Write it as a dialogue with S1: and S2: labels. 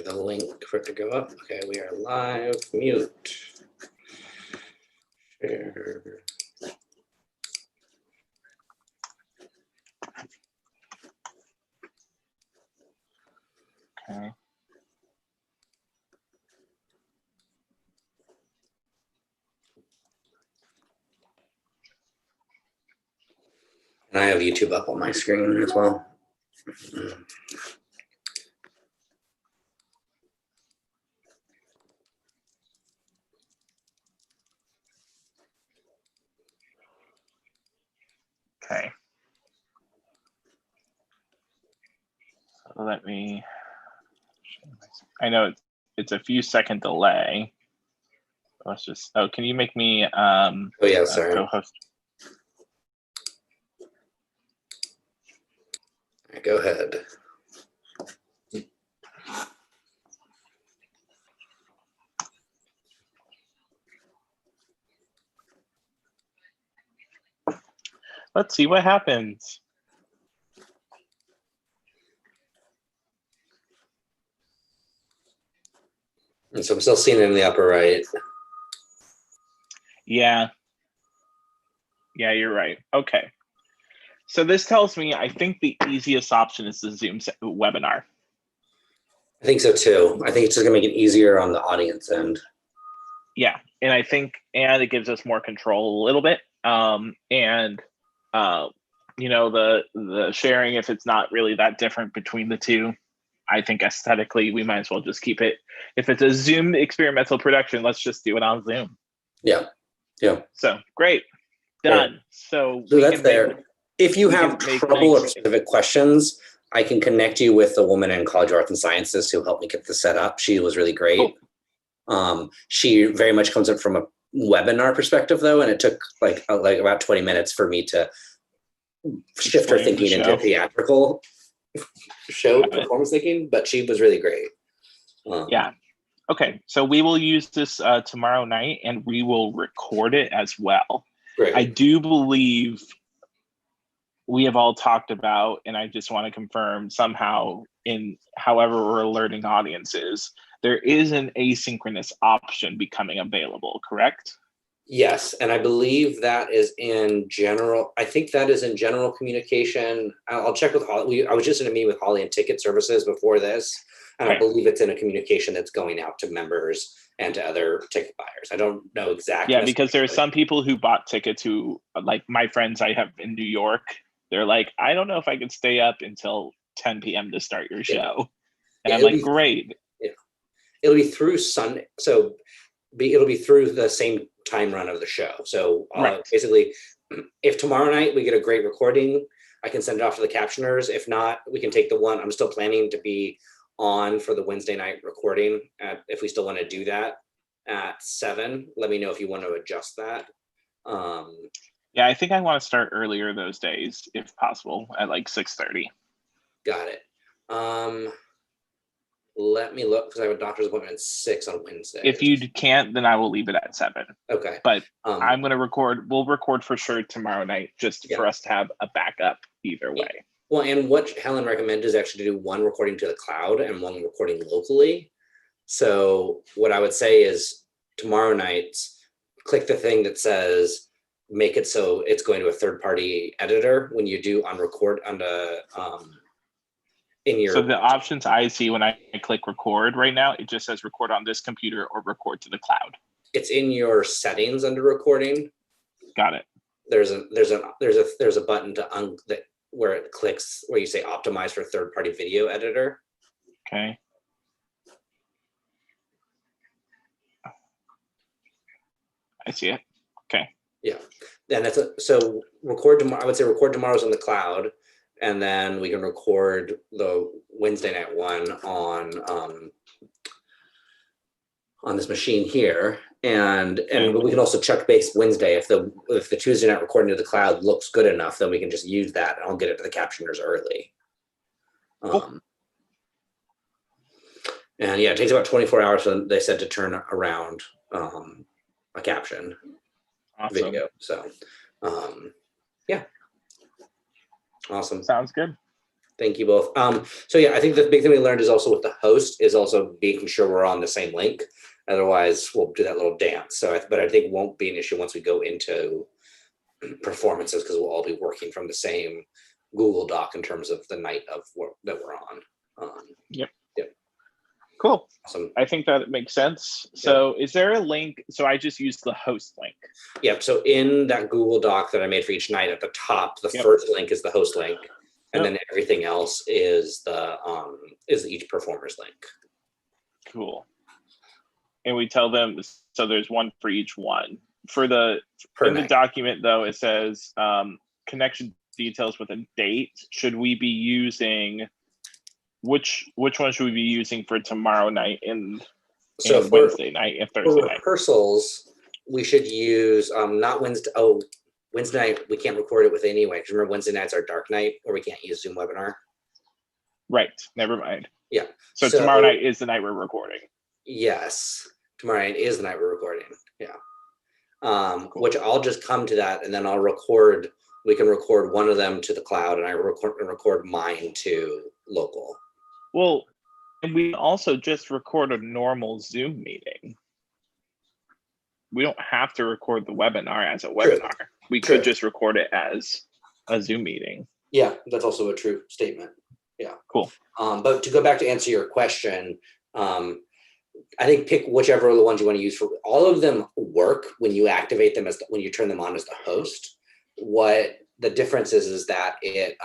S1: The link for it to go up. Okay, we are live. Mute. Share.
S2: Okay.
S1: And I have YouTube up on my screen as well.
S2: Okay. So let me. I know it's a few second delay. Let's just. Oh, can you make me
S1: Oh yeah, sorry.
S2: co-host?
S1: Go ahead.
S2: Let's see what happens.
S1: And so I'm still seeing it in the upper right.
S2: Yeah. Yeah, you're right. Okay. So this tells me I think the easiest option is the Zoom webinar.
S1: I think so too. I think it's just gonna make it easier on the audience end.
S2: Yeah, and I think it gives us more control a little bit. You know, the sharing, if it's not really that different between the two, I think aesthetically we might as well just keep it. If it's a Zoom experimental production, let's just do it on Zoom.
S1: Yeah. Yeah.
S2: So great. Done.
S1: Great.
S2: So
S1: that's there. If you have trouble or specific questions, I can connect you with the woman in College of Arts and Sciences who helped me get this set up. She was really great. Cool. She very much comes up from a webinar perspective though, and it took like about 20 minutes for me to shift her thinking into theatrical show performance thinking, but she was really great.
S2: Yeah. Okay. So we will use this tomorrow night and we will record it as well.
S1: Great.
S2: I do believe we have all talked about, and I just want to confirm somehow in however we're alerting audiences, there is an asynchronous option becoming available, correct?
S1: Yes, and I believe that is in general. I think that is in general communication. I'll check with Holly. I was just in a meeting with Holly and Ticket Services before this, and I believe it's in a communication that's going out to members and to other ticket buyers. I don't know exactly.
S2: Yeah, because there are some people who bought tickets who, like my friends I have in New York, they're like, I don't know if I could stay up until 10 p.m. to start your show. And I'm like, great.
S1: Yeah, it'll be through Sunday, so it'll be through the same time run of the show. So basically, if tomorrow night we get a great recording, I can send it off to the captioners. If not, we can take the one. I'm still planning to be on for the Wednesday night recording. If we still want to do that at 7, let me know if you want to adjust that.
S2: Yeah, I think I want to start earlier those days, if possible, at like 6:30.
S1: Got it. Let me look because I have a doctor's appointment at 6 on Wednesday.
S2: If you can't, then I will leave it at 7.
S1: Okay.
S2: But I'm going to record. We'll record for sure tomorrow night, just for us to have a backup either way.
S1: Well, and what Helen recommended is actually to do one recording to the cloud and one recording locally. So what I would say is tomorrow night, click the thing that says, make it so it's going to a third-party editor when you do on record on the
S2: So the options I see when I click record right now, it just says record on this computer or record to the cloud.
S1: It's in your settings under recording.
S2: Got it.
S1: There's a button where it clicks where you say optimize for third-party video editor.
S2: Okay. I see it. Okay.
S1: Yeah. And so record tomorrow. I would say record tomorrow's on the cloud. And then we can record the Wednesday night one on this machine here, and we can also check base Wednesday if the Tuesday night recording to the cloud looks good enough, then we can just use that, and I'll get it to the captioners early.
S2: Cool.
S1: And yeah, it takes about 24 hours. So they said to turn around a caption video. So yeah. Awesome.
S2: Sounds good.
S1: Thank you both. So yeah, I think the big thing we learned is also with the host is also making sure we're on the same link. Otherwise, we'll do that little dance. But I think it won't be an issue once we go into performances because we'll all be working from the same Google Doc in terms of the night of work that we're on.
S2: Yep.
S1: Yep.
S2: Cool.
S1: Awesome.
S2: I think that makes sense. So is there a link? So I just used the host link.
S1: Yep. So in that Google Doc that I made for each night at the top, the first link is the host link. And then everything else is each performer's link.
S2: Cool. And we tell them, so there's one for each one. In the document though, it says connection details with a date. Should we be using, which one should we be using for tomorrow night and Wednesday night and Thursday night?
S1: For rehearsals, we should use not Wednesday. Oh, Wednesday night, we can't record it with anyway. Because remember, Wednesday night's our dark night, or we can't use Zoom webinar.
S2: Right. Never mind.
S1: Yeah.
S2: So tomorrow night is the night we're recording.
S1: Yes. Tomorrow night is the night we're recording. Yeah. Cool. Which I'll just come to that, and then I'll record. We can record one of them to the cloud, and I record mine to local.
S2: Well, and we also just record a normal Zoom meeting. We don't have to record the webinar as a webinar. We could just record it as a Zoom meeting.
S1: Yeah, that's also a true statement. Yeah.
S2: Cool.
S1: But to go back to answer your question, I think pick whichever of the ones you want to use. For all of them work when you activate them when you turn them on as the host. What the difference is that it